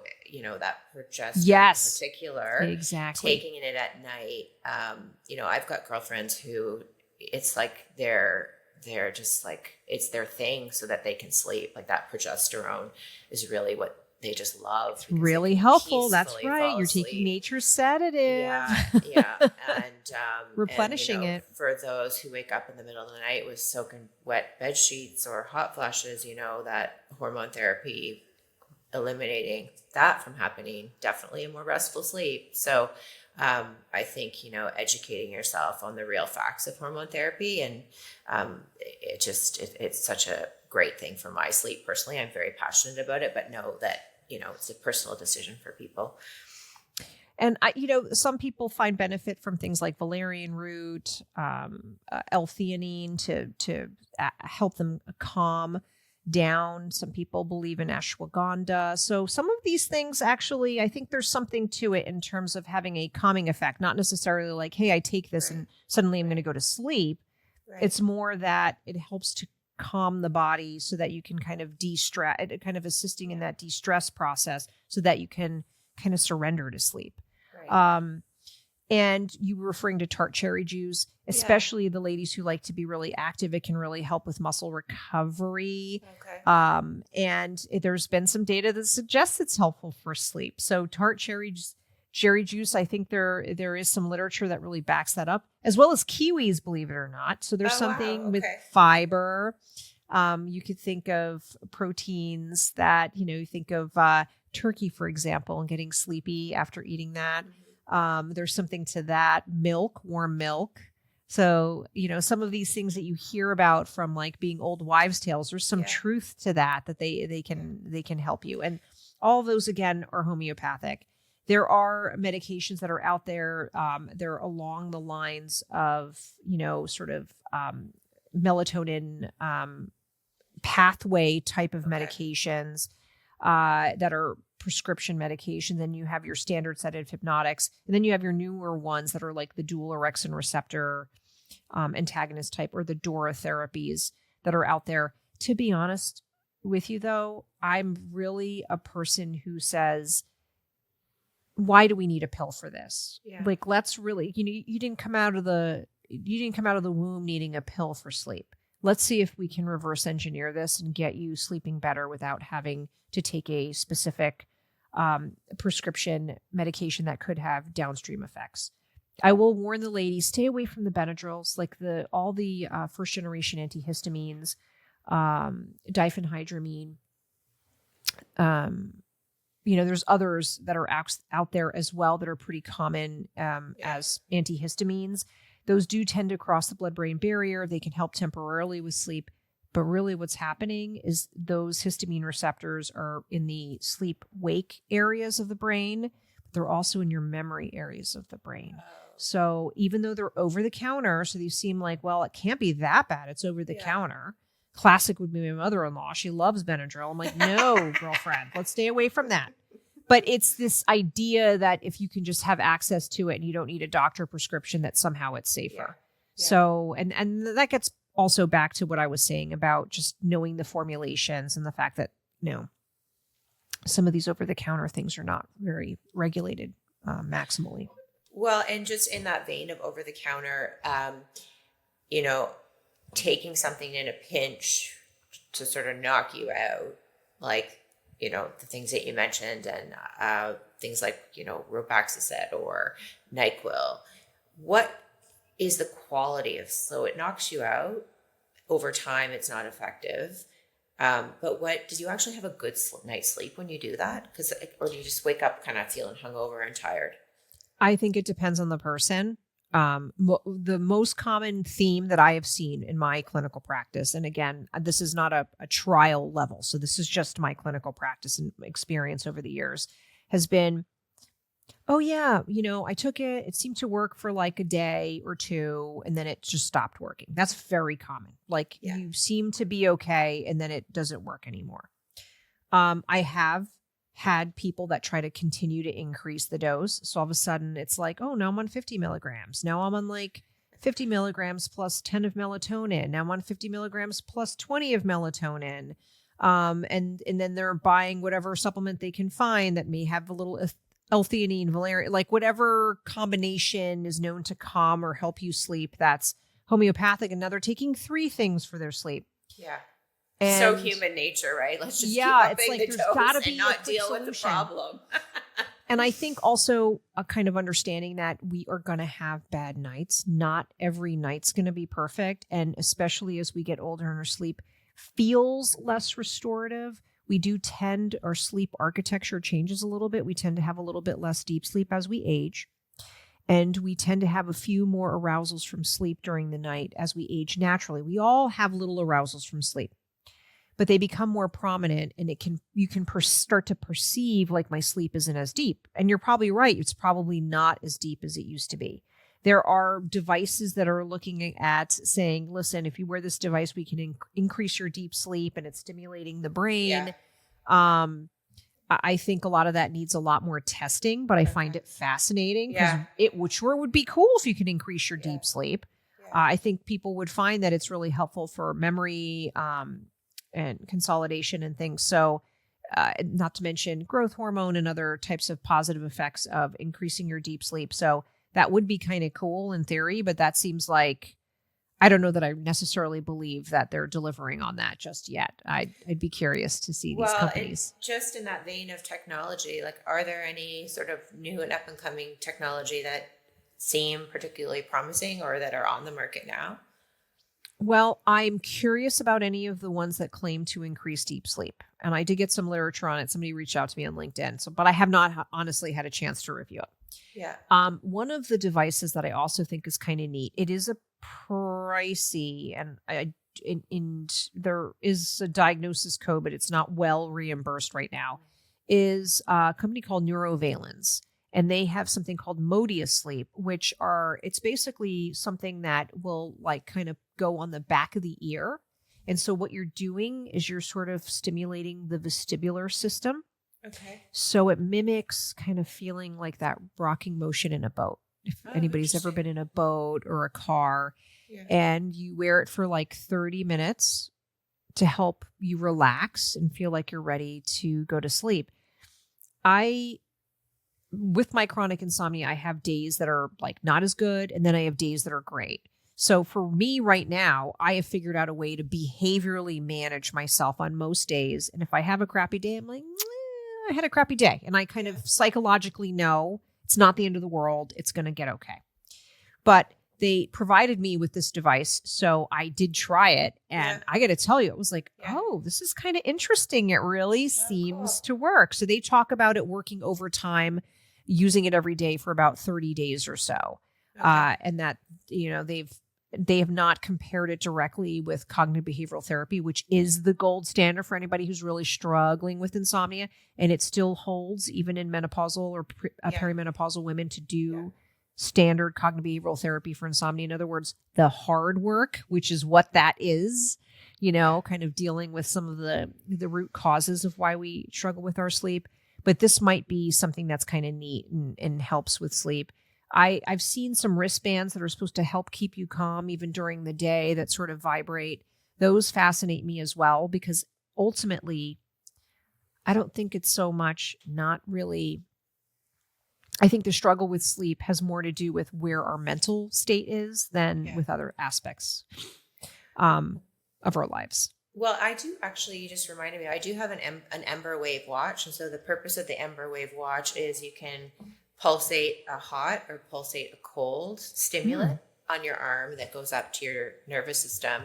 that progesterone in particular, exactly, taking it at night. I've got girlfriends who it's like they're just like, it's their thing so that they can sleep. Like that progesterone is really what they just love. Really helpful. That's right. You're taking nature's sedative. And replenishing it. For those who wake up in the middle of the night with soaking wet bed sheets or hot flashes, that hormone therapy, eliminating that from happening, definitely a more restful sleep. So I think, educating yourself on the real facts of hormone therapy, and it's such a great thing for my sleep. Personally, I'm very passionate about it, but know that, it's a personal decision for people. And some people find benefit from things like valerian root, L-theanine to help them calm. down. Some people believe in ashwagandha. So some of these things actually, I think there's something to it in terms of having a calming effect, not necessarily like, hey, I take this and suddenly I'm going to go to sleep. Right. It's more that it helps to calm the body so that you can kind of de-stress, kind of assisting in that de-stress process so that you can kind of surrender to sleep. Right. And you were referring to tart cherry juice, especially the ladies who like to be really active. It can really help with muscle recovery. Okay. And there's been some data that suggests it's helpful for sleep. So tart cherry juice, I think there is some literature that really backs that up, as well as kiwis, believe it or not. So there's something with fiber. You could think of proteins that, you think of turkey, for example, and getting sleepy after eating that. There's something to that. Milk, warm milk. So, some of these things that you hear about from like being old wives' tales, there's some truth to that they can help you. And all of those, again, are homeopathic. There are medications that are out there. They're along the lines of, sort of melatonin pathway type of medications that are prescription medication. Then you have your standard sedative hypnotics, and then you have your newer ones that are like the dual orexin receptor antagonist type, or the DORA therapies that are out there. To be honest with you, though, I'm really a person who says, why do we need a pill for this? Like, let's really, you didn't come out of the womb needing a pill for sleep. Let's see if we can reverse engineer this and get you sleeping better without having to take a specific prescription medication that could have downstream effects. I will warn the ladies, stay away from the Benadryls, like all the first generation antihistamines, diphenhydramine. There's others that are out there as well that are pretty common as antihistamines. Those do tend to cross the blood-brain barrier. They can help temporarily with sleep. But really what's happening is those histamine receptors are in the sleep-wake areas of the brain. They're also in your memory areas of the brain. So even though they're over the counter, so they seem like, well, it can't be that bad. It's over the counter. Classic would be my mother-in-law. She loves Benadryl. I'm like, no, girlfriend, let's stay away from that. But it's this idea that if you can just have access to it and you don't need a doctor prescription, that somehow it's safer. So, and that gets also back to what I was saying about just knowing the formulations and the fact that, some of these over-the-counter things are not very regulated maximally. Well, and just in that vein of over-the-counter, taking something in a pinch to sort of knock you out, like, the things that you mentioned, and things like, Robaxacet or NyQuil. What is the quality of, so it knocks you out over time, it's not effective. But did you actually have a good night's sleep when you do that? Or do you just wake up kind of feeling hungover and tired? I think it depends on the person. The most common theme that I have seen in my clinical practice, and again, this is not a trial level, so this is just my clinical practice and experience over the years, has been, oh yeah, I took it seemed to work for like a day or two, and then it just stopped working. That's very common. Like you seem to be okay, and then it doesn't work anymore. I have had people that try to continue to increase the dose. So all of a sudden it's like, oh, now I'm on 50 milligrams. Now I'm on like 50 milligrams plus 10 of melatonin. Now I'm on 50 milligrams plus 20 of melatonin. And then they're buying whatever supplement they can find that may have a little L-theanine, valerian, like whatever combination is known to calm or help you sleep. That's homeopathic. And now they're taking 3 things for their sleep. Yeah. And so human nature, right? Let's just keep upping the dose and not deal with the problem. And I think also a kind of understanding that we are going to have bad nights. Not every night's going to be perfect. And especially as we get older and our sleep feels less restorative, we do tend, our sleep architecture changes a little bit. We tend to have a little bit less deep sleep as we age. And we tend to have a few more arousals from sleep during the night as we age naturally. We all have little arousals from sleep, but they become more prominent, and you can start to perceive like my sleep isn't as deep. And you're probably right. It's probably not as deep as it used to be. There are devices that are looking at saying, listen, if you wear this device, we can increase your deep sleep and it's stimulating the brain. I think a lot of that needs a lot more testing, but I find it fascinating because it would sure would be cool if you could increase your deep sleep. I think people would find that it's really helpful for memory and consolidation and things. So not to mention growth hormone and other types of positive effects of increasing your deep sleep. So that would be kind of cool in theory, but that seems like, I don't know that I necessarily believe that they're delivering on that just yet. I'd be curious to see these companies. Just in that vein of technology, like, are there any sort of new and up and coming technology that seem particularly promising or that are on the market now? Well, I'm curious about any of the ones that claim to increase deep sleep. And I did get some literature on it. Somebody reached out to me on LinkedIn. But I have not honestly had a chance to review it. Yeah. One of the devices that I also think is kind of neat, it is a pricey and there is a diagnosis code, but it's not well reimbursed right now, is a company called Neurovalence. And they have something called Modia Sleep, it's basically something that will like kind of go on the back of the ear. And so what you're doing is you're sort of stimulating the vestibular system. Okay. So it mimics kind of feeling like that rocking motion in a boat. If anybody's ever been in a boat or a car, and you wear it for like 30 minutes to help you relax and feel like you're ready to go to sleep. With my chronic insomnia, I have days that are like not as good, and then I have days that are great. So for me right now, I have figured out a way to behaviorally manage myself on most days. And if I have a crappy day, I'm like, I had a crappy day. And I kind of psychologically know it's not the end of the world. It's going to get okay. But they provided me with this device. So I did try it. And I got to tell you, it was like, oh, this is kind of interesting. It really seems to work. So they talk about it working over time, using it every day for about 30 days or so. And that, they have not compared it directly with cognitive behavioral therapy, which is the gold standard for anybody who's really struggling with insomnia. And it still holds even in menopausal or perimenopausal women to do standard cognitive behavioral therapy for insomnia. In other words, the hard work, which is what that is, kind of dealing with some of the root causes of why we struggle with our sleep. But this might be something that's kind of neat and helps with sleep. I've seen some wristbands that are supposed to help keep you calm even during the day that sort of vibrate. Those fascinate me as well, because ultimately, I don't think it's so much not really. I think the struggle with sleep has more to do with where our mental state is than with other aspects of our lives. Well, I do actually, you just reminded me, I do have an Ember Wave watch. And so the purpose of the Ember Wave watch is you can pulsate a hot or pulsate a cold stimulant on your arm that goes up to your nervous system.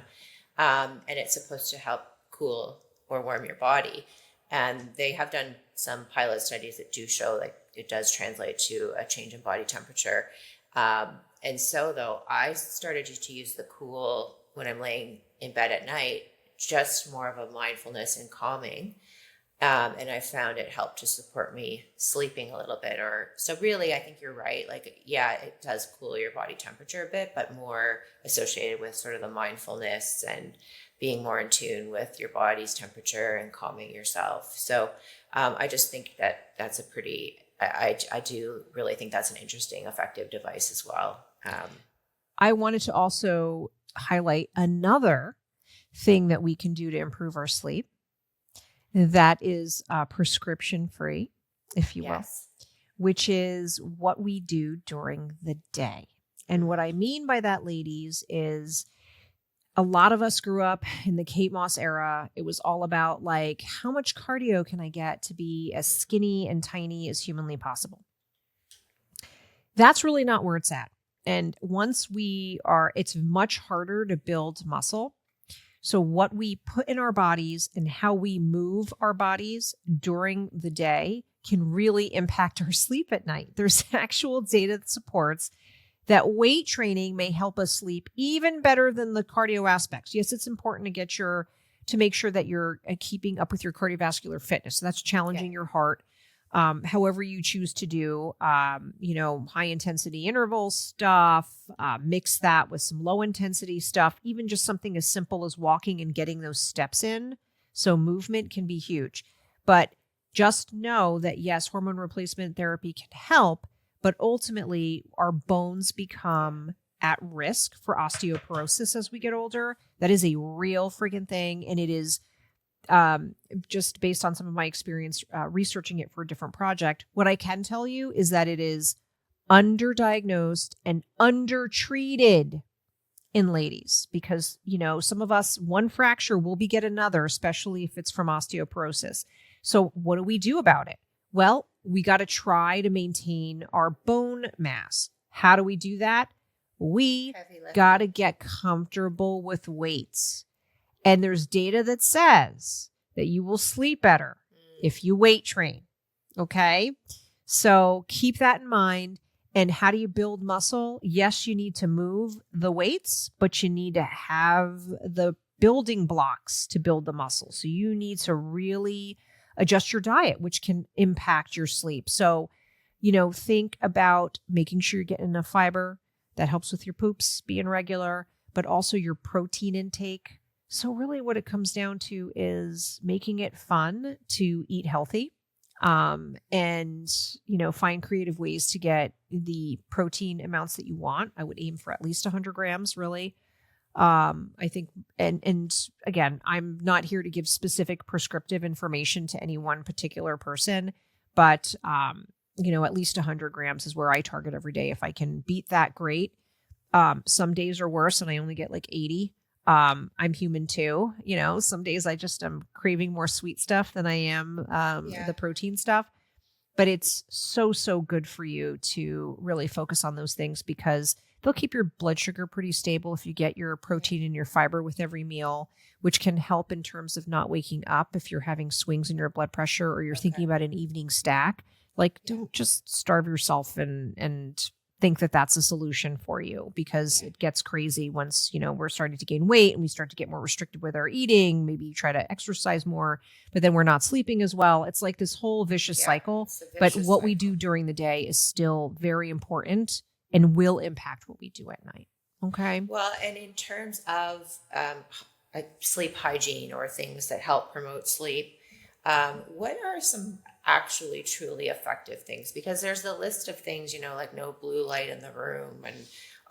And it's supposed to help cool or warm your body. And they have done some pilot studies that do show like it does translate to a change in body temperature. And so though, I started to use the Cool when I'm laying in bed at night, just more of a mindfulness and calming. And I found it helped to support me sleeping a little bit. So really, I think you're right. Like, it does cool your body temperature a bit, but more associated with sort of the mindfulness and being more in tune with your body's temperature and calming yourself. So I just think that that's a pretty, I do really think that's an interesting, effective device as well. I wanted to also highlight another thing that we can do to improve our sleep. That is prescription free, if you will, which is what we do during the day. And what I mean by that, ladies, is a lot of us grew up in the Kate Moss era. It was all about like, how much cardio can I get to be as skinny and tiny as humanly possible? That's really not where it's at. And once it's much harder to build muscle. So what we put in our bodies and how we move our bodies during the day can really impact our sleep at night. There's actual data that supports that weight training may help us sleep even better than the cardio aspects. Yes, it's important to make sure that you're keeping up with your cardiovascular fitness. So that's challenging your heart. however you choose to do, high intensity interval stuff, mix that with some low intensity stuff, even just something as simple as walking and getting those steps in. So movement can be huge, but just know that yes, hormone replacement therapy can help, but ultimately our bones become at risk for osteoporosis as we get older. That is a real freaking thing. And it is just based on some of my experience researching it for a different project. What I can tell you is that it is underdiagnosed and undertreated in ladies because, some of us, one fracture will beget another, especially if it's from osteoporosis. So what do we do about it? Well, we got to try to maintain our bone mass. How do we do that? We got to get comfortable with weights. And there's data that says that you will sleep better if you weight train. Okay. So keep that in mind. And how do you build muscle? Yes, you need to move the weights, but you need to have the building blocks to build the muscle. So you need to really adjust your diet, which can impact your sleep. So, think about making sure you're getting enough fiber. That helps with your poops being regular, but also your protein intake. So really what it comes down to is making it fun to eat healthy, and, find creative ways to get the protein amounts that you want. I would aim for at least 100 grams, really. I think, and again, I'm not here to give specific prescriptive information to any one particular person, but, at least 100 grams is where I target every day. If I can beat that, great. Some days are worse and I only get like 80. I'm human too. Some days I just am craving more sweet stuff than I am, the protein stuff, but it's so good for you to really focus on those things because they'll keep your blood sugar pretty stable if you get your protein and your fiber with every meal, which can help in terms of not waking up if you're having swings in your blood pressure or you're thinking about an evening stack. Like, don't just starve yourself and think that that's a solution for you because it gets crazy once, we're starting to gain weight and we start to get more restricted with our eating. Maybe you try to exercise more, but then we're not sleeping as well. It's like this whole vicious cycle. But what we do during the day is still very important and will impact what we do at night. Okay. Well, and in terms of sleep hygiene or things that help promote sleep, what are some actually truly effective things? Because there's the list of things, like no blue light in the room and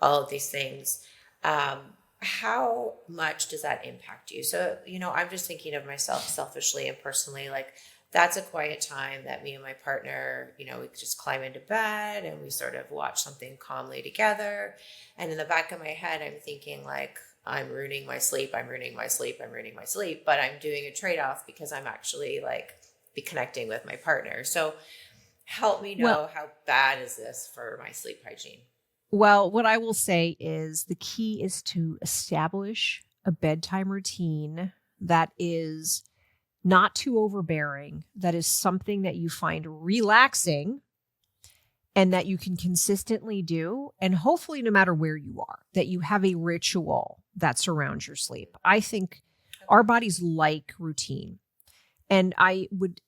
all of these things. How much does that impact you? So, I'm just thinking of myself selfishly and personally, like that's a quiet time that me and my partner, we just climb into bed and we sort of watch something calmly together. And in the back of my head, I'm thinking like, I'm ruining my sleep. I'm ruining my sleep. I'm ruining my sleep. But I'm doing a trade-off because I'm actually like be connecting with my partner. So help me know how bad is this for my sleep hygiene? Well, what I will say is the key is to establish a bedtime routine that is not too overbearing, that is something that you find relaxing and that you can consistently do. And hopefully, no matter where you are, that you have a ritual that surrounds your sleep. I think our bodies like routine. And I would,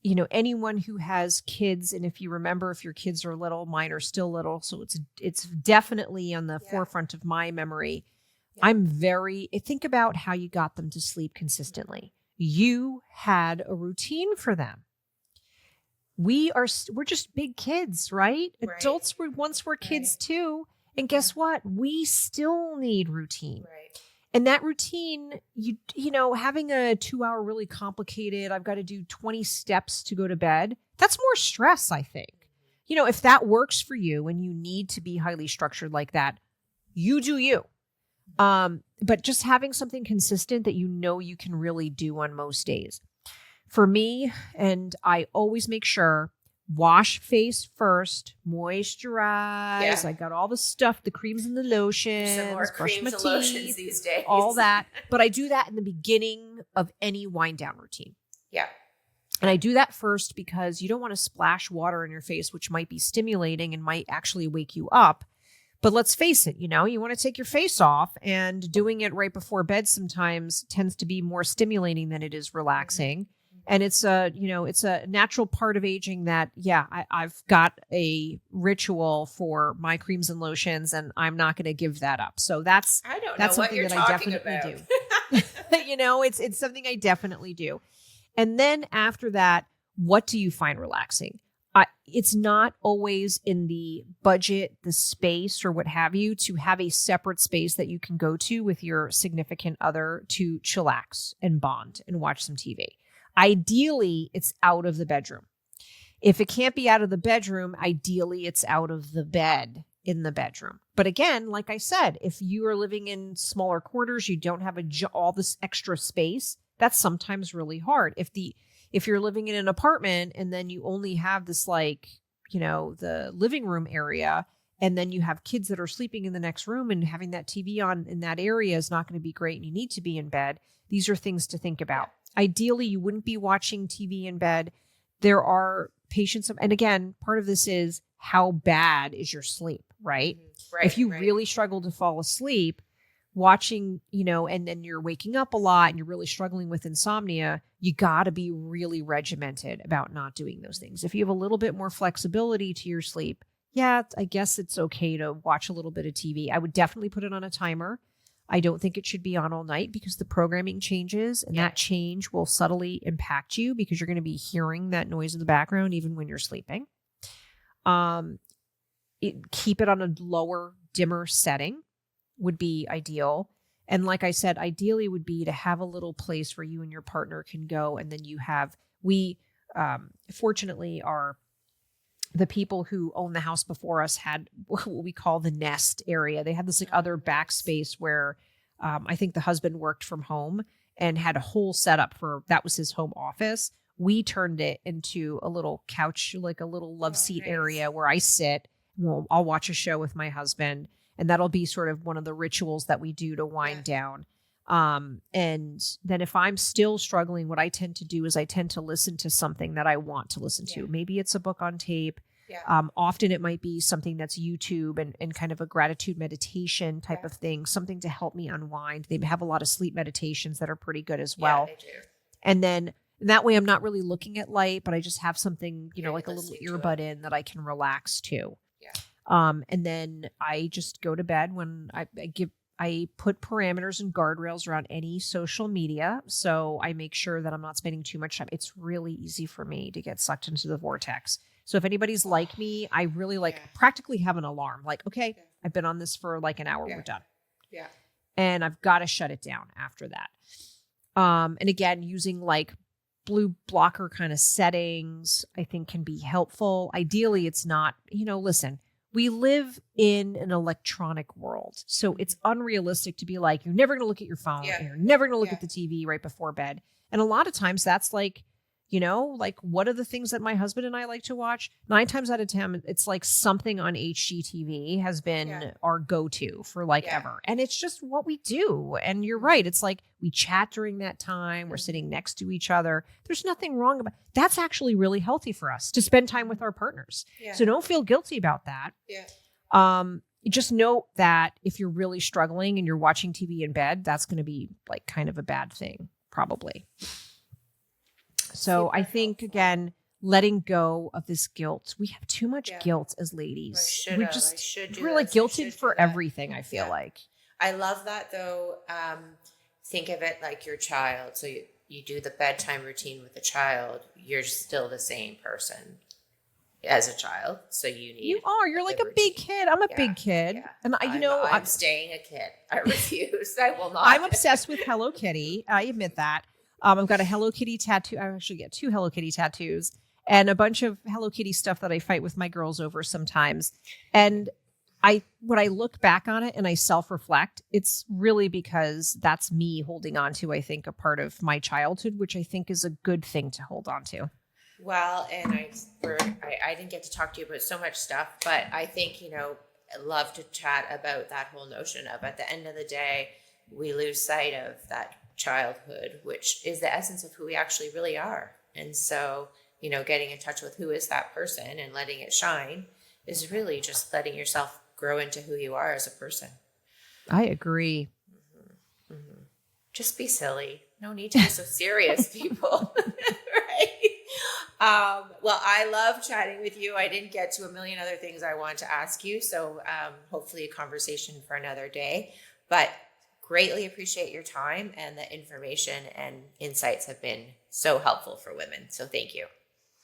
anyone who has kids, and if you remember, if your kids are little, mine are still little. So it's definitely on the forefront of my memory. Yeah. Think about how you got them to sleep consistently. You had a routine for them. We're just big kids, right? Adults were kids too. And guess what? We still need routine. Right. And that routine, having a 2-hour really complicated, I've got to do 20 steps to go to bed. That's more stress, I think. If that works for you and you need to be highly structured like that, you do you. But just having something consistent that you can really do on most days. For me, and I always make sure, wash face first, moisturize. Yeah. I got all the stuff, the creams and the lotions, some more creams and lotions these days. All that. But I do that in the beginning of any wind down routine. Yeah. And I do that first because you don't want to splash water in your face, which might be stimulating and might actually wake you up. But let's face it, you want to take your face off, and doing it right before bed sometimes tends to be more stimulating than it is relaxing. Mm-hmm. And it's it's a natural part of aging that, I've got a ritual for my creams and lotions and I'm not going to give that up. So that's I don't know that's what something you're that I talking definitely about. do. It's something I definitely do. And then after that, what do you find relaxing? It's not always in the budget, the space, or what have you, to have a separate space that you can go to with your significant other to chillax and bond and watch some TV. Ideally, it's out of the bedroom. If it can't be out of the bedroom, ideally, it's out of the bed in the bedroom. But again, like I said, if you are living in smaller quarters, you don't have all this extra space, that's sometimes really hard. If you're living in an apartment and then you only have this the living room area, and then you have kids that are sleeping in the next room, and having that TV on in that area is not going to be great and you need to be in bed. These are things to think about. Ideally, you wouldn't be watching TV in bed. There are patients, and again, part of this is how bad is your sleep, right? Right. If you really struggle to fall asleep, watching, and then you're waking up a lot and you're really struggling with insomnia, you got to be really regimented about not doing those things. If you have a little bit more flexibility to your sleep, I guess it's okay to watch a little bit of TV. I would definitely put it on a timer. I don't think it should be on all night because the programming changes, and that change will subtly impact you because you're going to be hearing that noise in the background even when you're sleeping. Keep it on a lower, dimmer setting would be ideal. And like I said, ideally would be to have a little place where you and your partner can go. And then we fortunately are the people who own the house before us had what we call the nest area. They had this other backspace where I think the husband worked from home and had a whole setup that was his home office. We turned it into a little couch, like a little love seat area where I sit. I'll watch a show with my husband. And that'll be sort of one of the rituals that we do to wind down. And then if I'm still struggling, what I tend to do is I tend to listen to something that I want to listen to. Maybe it's a book on tape. Often it might be something that's YouTube and kind of a gratitude meditation type of thing, something to help me unwind. They have a lot of sleep meditations that are pretty good as well. Yeah, they do. And then that way I'm not really looking at light, but I just have something, like a little earbud in that I can relax to. And then I just go to bed when I put parameters and guardrails around any social media. So I make sure that I'm not spending too much time. It's really easy for me to get sucked into the vortex. So if anybody's like me, I really practically have an alarm. Like, okay, I've been on this for like an hour. We're done. Yeah. And I've got to shut it down after that. And again, using like blue blocker kind of settings, I think can be helpful. Ideally, it's not, listen, we live in an electronic world. So it's unrealistic to be like, you're never going to look at your phone and you're never going to look at the TV right before bed. And a lot of times that's like, what are the things that my husband and I like to watch? 9 times out of 10, it's like something on HGTV has been our go-to for ever. And it's just what we do. And you're right. It's like we chat during that time. We're sitting next to each other. There's nothing wrong about that's actually really healthy for us to spend time with our partners. Yeah. So don't feel guilty about that. Yeah. Just note that if you're really struggling and you're watching TV in bed, that's going to be like kind of a bad thing, probably. So I think, again, letting go of this guilt. We have too much guilt as ladies. We're just really guilted for everything, I feel like. I love that, though. Think of it like your child. So you do the bedtime routine with the child. You're still the same person as a child. So you're like a big kid. I'm a big kid. Yeah. And I'm staying a kid. I refuse. I will not. I'm obsessed with Hello Kitty. I admit that. I've got a Hello Kitty tattoo. I actually get 2 Hello Kitty tattoos and a bunch of Hello Kitty stuff that I fight with my girls over sometimes. And when I look back on it and I self-reflect, it's really because that's me holding on to, I think, a part of my childhood, which I think is a good thing to hold on to. Well, and I didn't get to talk to you about so much stuff, but I think, I love to chat about that whole notion of, at the end of the day, we lose sight of that childhood, which is the essence of who we actually really are. And so, getting in touch with who is that person and letting it shine is really just letting yourself grow into who you are as a person. I agree. Mm-hmm. Mm-hmm. Just be silly. No need to be so serious, people. Right? Well, I love chatting with you. I didn't get to a million other things I want to ask you. So hopefully a conversation for another day. But greatly appreciate your time, and the information and insights have been so helpful for women. So thank you.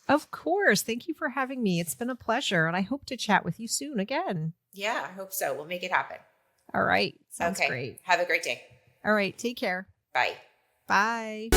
Of course. Thank you for having me. It's been a pleasure, and I hope to chat with you soon again. Yeah, I hope so. We'll make it happen. All right. Sounds Okay. great. Have a great day. All right. Take care. Bye. Bye.